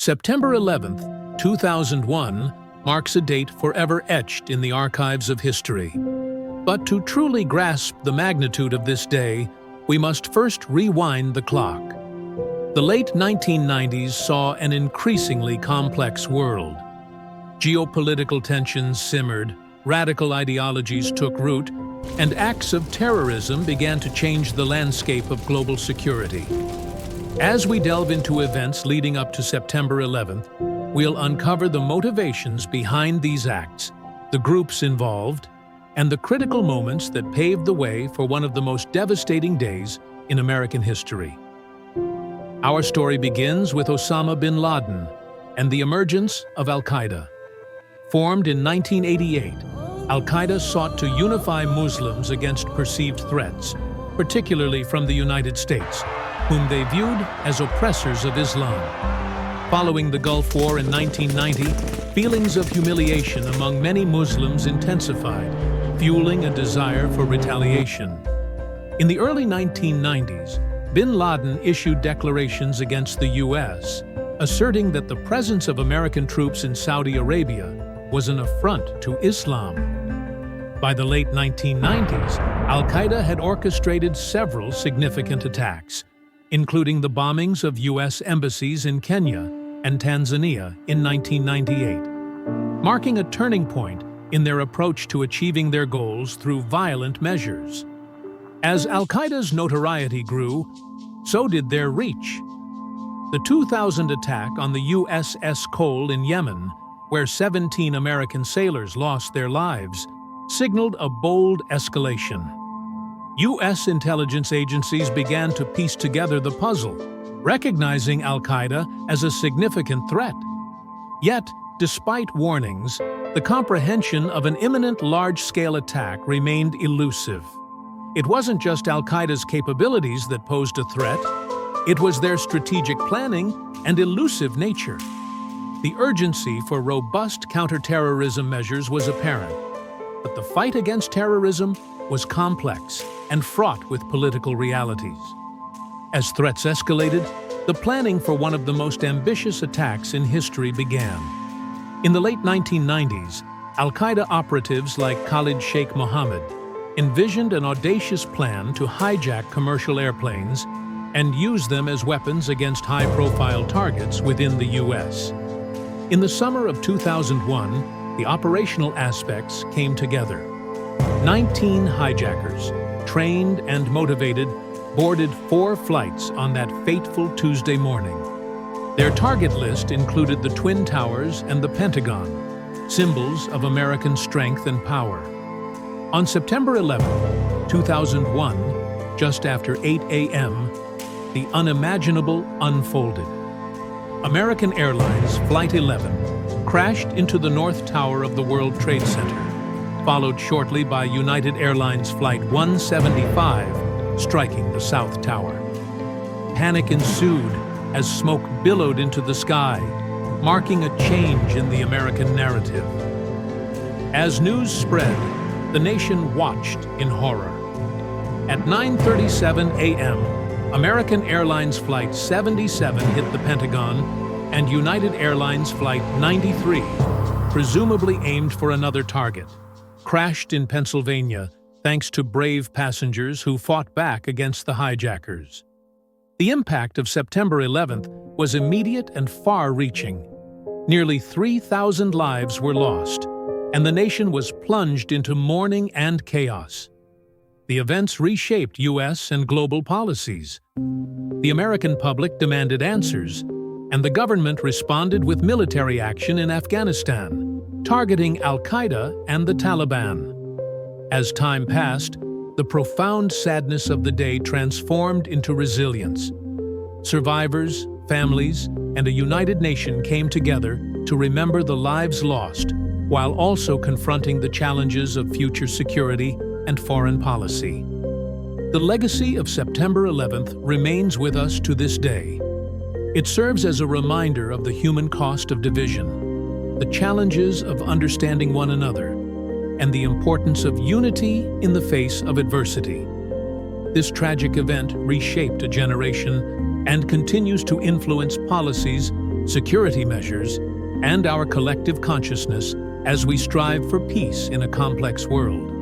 September 11th, 2001 marks a date forever etched in the archives of history. But to truly grasp the magnitude of this day, we must first rewind the clock. The late 1990s saw an increasingly complex world. Geopolitical tensions simmered, radical ideologies took root, and acts of terrorism began to change the landscape of global security. As we delve into events leading up to September 11th, we'll uncover the motivations behind these acts, the groups involved, and the critical moments that paved the way for one of the most devastating days in American history. Our story begins with Osama bin Laden and the emergence of Al-Qaeda. Formed in 1988, Al-Qaeda sought to unify Muslims against perceived threats, particularly from the United States, whom they viewed as oppressors of Islam. Following the Gulf War in 1990, feelings of humiliation among many Muslims intensified, fueling a desire for retaliation. In the early 1990s, bin Laden issued declarations against the U.S., asserting that the presence of American troops in Saudi Arabia was an affront to Islam. By the late 1990s, Al-Qaeda had orchestrated several significant attacks, including the bombings of U.S. embassies in Kenya and Tanzania in 1998, marking a turning point in their approach to achieving their goals through violent measures. As Al-Qaeda's notoriety grew, so did their reach. The 2000 attack on the USS Cole in Yemen, where 17 American sailors lost their lives, signaled a bold escalation. U.S. intelligence agencies began to piece together the puzzle, recognizing Al-Qaeda as a significant threat. Yet, despite warnings, the comprehension of an imminent large-scale attack remained elusive. It wasn't just Al-Qaeda's capabilities that posed a threat, it was their strategic planning and elusive nature. The urgency for robust counterterrorism measures was apparent, but the fight against terrorism was complex and fraught with political realities. As threats escalated, the planning for one of the most ambitious attacks in history began. In the late 1990s, Al-Qaeda operatives like Khalid Sheikh Mohammed envisioned an audacious plan to hijack commercial airplanes and use them as weapons against high-profile targets within the U.S. In the summer of 2001, the operational aspects came together. 19 hijackers, trained and motivated, boarded 4 flights on that fateful Tuesday morning. Their target list included the Twin Towers and the Pentagon, symbols of American strength and power. On September 11, 2001, just after 8 a.m., the unimaginable unfolded. American Airlines Flight 11 crashed into the North Tower of the World Trade Center, followed shortly by United Airlines Flight 175 striking the South Tower. Panic ensued as smoke billowed into the sky, marking a change in the American narrative. As news spread, the nation watched in horror. At 9:37 a.m., American Airlines Flight 77 hit the Pentagon, and United Airlines Flight 93, presumably aimed for another target, crashed in Pennsylvania thanks to brave passengers who fought back against the hijackers. The impact of September 11th was immediate and far-reaching. Nearly 3,000 lives were lost, and the nation was plunged into mourning and chaos. The events reshaped U.S. and global policies. The American public demanded answers, and the government responded with military action in Afghanistan, targeting Al-Qaeda and the Taliban. As time passed, the profound sadness of the day transformed into resilience. Survivors, families, and a united nation came together to remember the lives lost, while also confronting the challenges of future security and foreign policy. The legacy of September 11th remains with us to this day. It serves as a reminder of the human cost of division, the challenges of understanding one another, and the importance of unity in the face of adversity. This tragic event reshaped a generation and continues to influence policies security measures, and our collective consciousness as we strive for peace in a complex world.